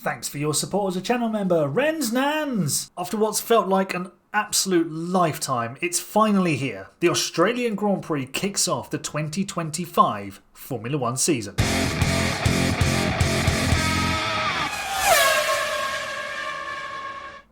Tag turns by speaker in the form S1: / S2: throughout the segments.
S1: Thanks for your support as a channel member, Ren's Nans! After what's felt like an absolute lifetime, it's finally here. The Australian Grand Prix kicks off the 2025 Formula One season.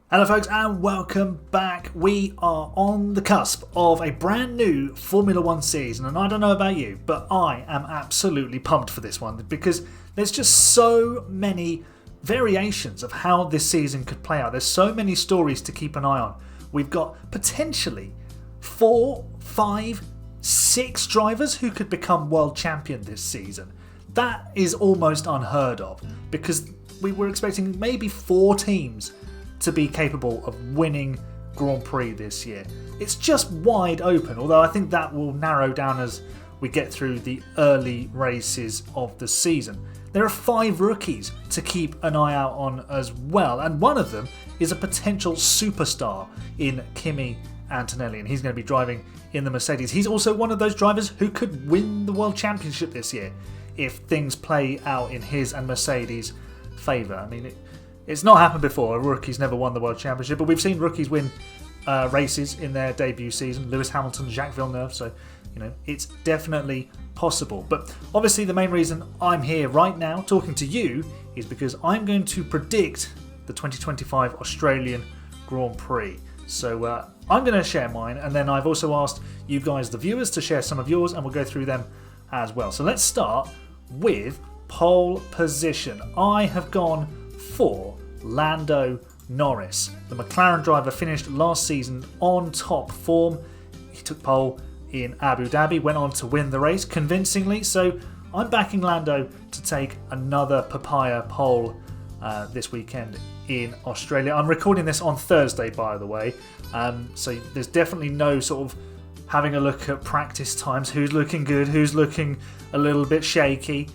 S1: Hello folks and welcome back. We are on the cusp of a brand new Formula One season, and I don't know about you, but I am absolutely pumped for this one because there's just so many variations of how this season could play out. There's so many stories to keep an eye on. We've got potentially 4, 5, 6 drivers who could become world champion this season. That is almost unheard of because we were expecting maybe 4 teams to be capable of winning Grand Prix this year. It's just wide open, although I think that will narrow down as we get through the early races of the season. There are 5 rookies to keep an eye out on as well, and one of them is a potential superstar in Kimi Antonelli, and he's going to be driving in the Mercedes. He's also one of those drivers who could win the World Championship this year if things play out in his and Mercedes' favour. I mean, it's not happened before. A rookie's never won the World Championship, but we've seen rookies win races in their debut season. Lewis Hamilton, Jacques Villeneuve, so it's definitely possible. But obviously the main reason I'm here right now talking to you is because I'm going to predict the 2025 Australian Grand Prix. So I'm going to share mine, and then I've also asked you guys, the viewers, to share some of yours, and we'll go through them as well. So let's start with pole position. I have gone for Lando Norris. The McLaren driver finished last season on top form. He took pole in Abu Dhabi, went on to win the race convincingly, so I'm backing Lando to take another papaya pole this weekend in Australia. I'm recording this on Thursday, by the way, so there's definitely no sort of having a look at practice times, who's looking good, who's looking a little bit shaky.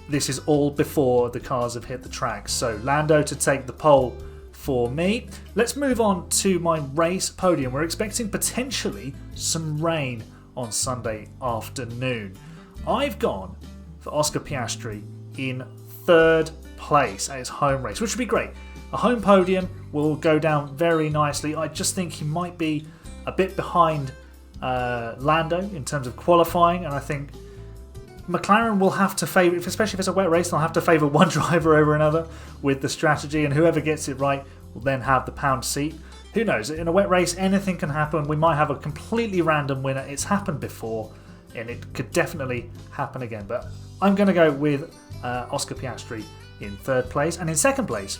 S1: This is all before the cars have hit the track, so Lando to take the pole for me. Let's move on to my race podium. We're expecting potentially some rain on Sunday afternoon. I've gone for Oscar Piastri in 3rd place at his home race, which would be great. A home podium will go down very nicely. I just think he might be a bit behind Lando in terms of qualifying, and I think McLaren will have to favour, especially if it's a wet race, they'll have to favour one driver over another with the strategy, and whoever gets it right will then have the pound seat. Who knows? In a wet race, anything can happen. We might have a completely random winner. It's happened before, and it could definitely happen again. But I'm going to go with Oscar Piastri in 3rd place. And in 2nd place,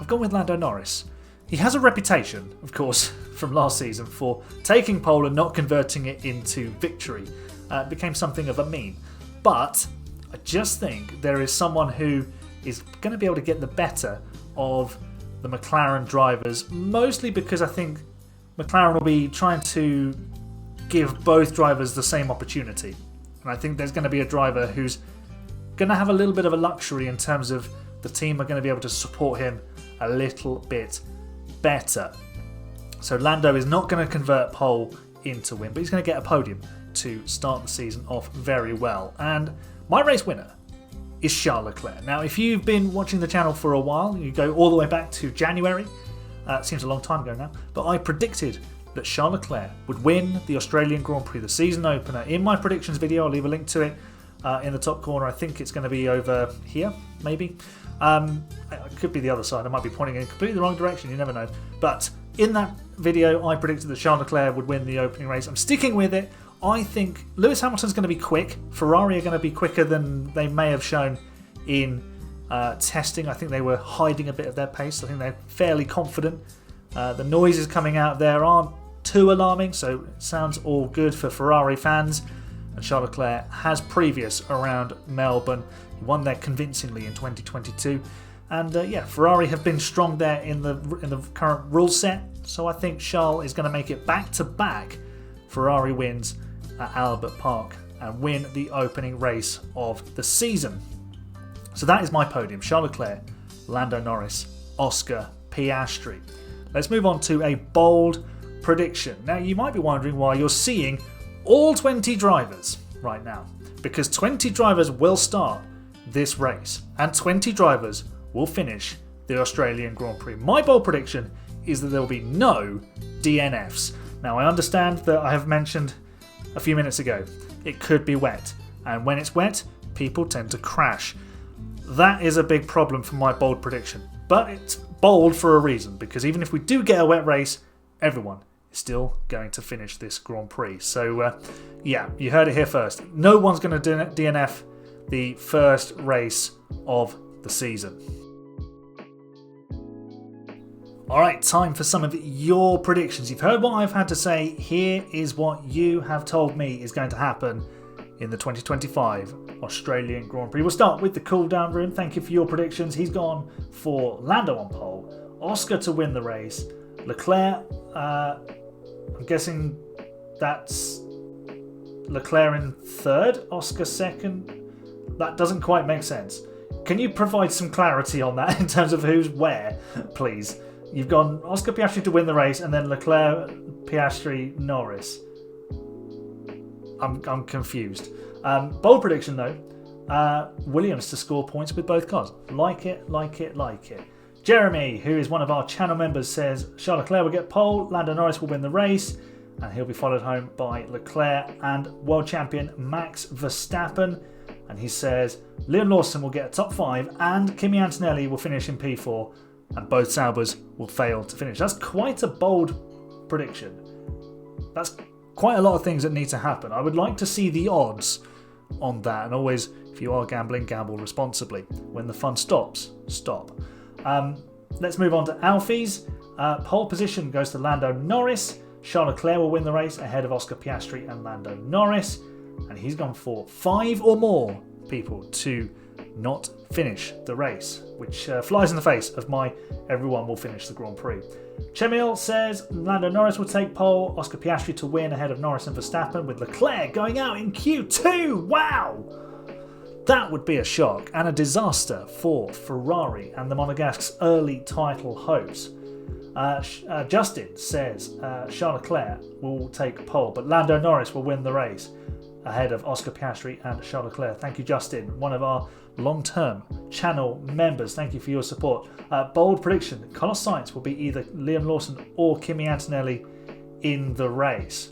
S1: I've gone with Lando Norris. He has a reputation, of course, from last season for taking pole and not converting it into victory. It became something of a meme. But I just think there is someone who is going to be able to get the better of the McLaren drivers, mostly because I think McLaren will be trying to give both drivers the same opportunity. And I think there's going to be a driver who's going to have a little bit of a luxury in terms of the team are going to be able to support him a little bit better. So Lando is not going to convert pole into win, but he's going to get a podium to start the season off very well. And my race winner is Charles Leclerc. Now, if you've been watching the channel for a while, you go all the way back to January, it seems a long time ago now, but I predicted that Charles Leclerc would win the Australian Grand Prix, the season opener. In my predictions video, I'll leave a link to it in the top corner. I think it's going to be over here, maybe. It could be the other side. I might be pointing in completely the wrong direction, you never know. But in that video, I predicted that Charles Leclerc would win the opening race. I'm sticking with it. I think Lewis Hamilton's going to be quick. Ferrari are going to be quicker than they may have shown in testing. I think they were hiding a bit of their pace. I think they're fairly confident. The noises coming out there aren't too alarming, so it sounds all good for Ferrari fans. And Charles Leclerc has previous around Melbourne. He won there convincingly in 2022. And Ferrari have been strong there in the current rule set. So I think Charles is going to make it back-to-back Ferrari wins at Albert Park and win the opening race of the season. So that is my podium: Charles Leclerc, Lando Norris, Oscar Piastri. Let's move on to a bold prediction. Now, you might be wondering why you're seeing all 20 drivers right now, because 20 drivers will start this race and 20 drivers will finish the Australian Grand Prix. My bold prediction is that there will be no DNFs. Now, I understand that I have mentioned a few minutes ago it could be wet, and when it's wet, people tend to crash. That is a big problem for my bold prediction, but it's bold for a reason, because even if we do get a wet race, everyone is still going to finish this Grand Prix. So yeah, you heard it here first. No one's going to DNF the first race of the season. Alright, time for some of your predictions. You've heard what I've had to say. Here is what you have told me is going to happen in the 2025 Australian Grand Prix. We'll start with the cool down room. Thank you for your predictions. He's gone for Lando on pole, Oscar to win the race, Leclerc, I'm guessing that's Leclerc in third, Oscar second. That doesn't quite make sense. Can you provide some clarity on that in terms of who's where, please? You've gone Oscar Piastri to win the race and then Leclerc, Piastri, Norris. I'm confused. Bold prediction though, Williams to score points with both cars. Like it, like it, like it. Jeremy, who is one of our channel members, says Charles Leclerc will get pole, Lando Norris will win the race, and he'll be followed home by Leclerc and world champion Max Verstappen. And he says Liam Lawson will get a top 5 and Kimi Antonelli will finish in P4 and both Saubers will fail to finish. That's quite a bold prediction. That's quite a lot of things that need to happen. I would like to see the odds on that, and always, if you are gambling, gamble responsibly. When the fun stops, stop. Let's move on to Alfie's. Pole position goes to Lando Norris. Charles Leclerc will win the race ahead of Oscar Piastri and Lando Norris. And he's gone for 5 or more people to not finish the race, which flies in the face of my everyone will finish the Grand Prix. Chemil says Lando Norris will take pole, Oscar Piastri to win ahead of Norris and Verstappen, with Leclerc going out in Q2. Wow! That would be a shock and a disaster for Ferrari and the Monegasque's early title hopes. Justin says Charles Leclerc will take pole, but Lando Norris will win the race ahead of Oscar Piastri and Charles Leclerc. Thank you, Justin, one of our long-term channel members. Thank you for your support. Bold prediction, Carlos Sainz will be either Liam Lawson or Kimi Antonelli in the race.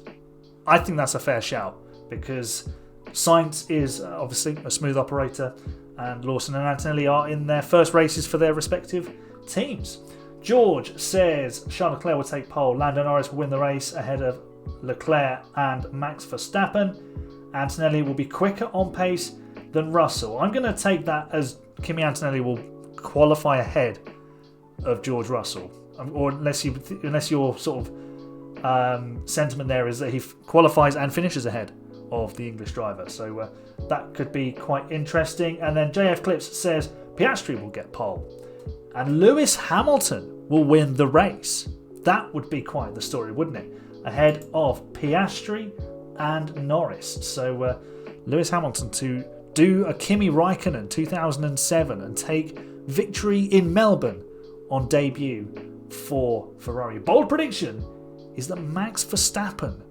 S1: I think that's a fair shout, because Sainz is obviously a smooth operator and Lawson and Antonelli are in their first races for their respective teams. George says Charles Leclerc will take pole, Lando Norris will win the race ahead of Leclerc and Max Verstappen. Antonelli will be quicker on pace than Russell. I'm going to take that as Kimi Antonelli will qualify ahead of George Russell, or unless your sort of sentiment there is that he qualifies and finishes ahead of the English driver. So that could be quite interesting. And then JF Clips says Piastri will get pole and Lewis Hamilton will win the race. That would be quite the story, wouldn't it? Ahead of Piastri and Norris. So Lewis Hamilton to do a Kimi Raikkonen 2007 and take victory in Melbourne on debut for Ferrari. Bold prediction is that Max Verstappen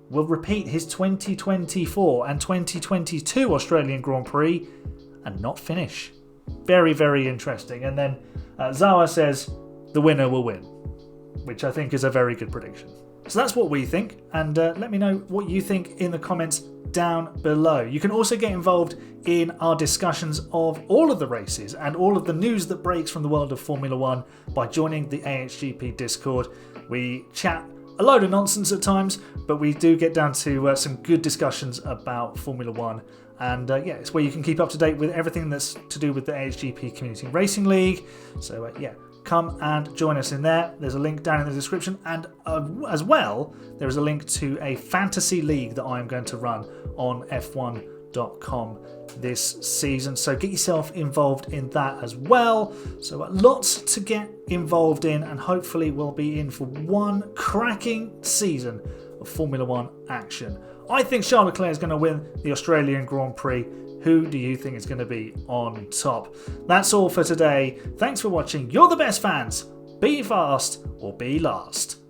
S1: will repeat his 2024 and 2022 Australian Grand Prix and not finish. Very, very interesting. And then Zawa says the winner will win, which I think is a very good prediction. So that's what we think, and let me know what you think in the comments down below. You can also get involved in our discussions of all of the races and all of the news that breaks from the world of Formula One by joining the AHGP Discord. We chat a load of nonsense at times, but we do get down to some good discussions about Formula One. And yeah, it's where you can keep up to date with everything that's to do with the AHGP Community Racing League. So yeah, come and join us in there. There's a link down in the description, and as well, there is a link to a fantasy league that I'm going to run on F1.com this season. So get yourself involved in that as well. So lots to get involved in, and hopefully we'll be in for one cracking season of Formula One action. I think Charles Leclerc is going to win the Australian Grand Prix. Who do you think is going to be on top? That's all for today. Thanks for watching. You're the best fans. Be fast or be last.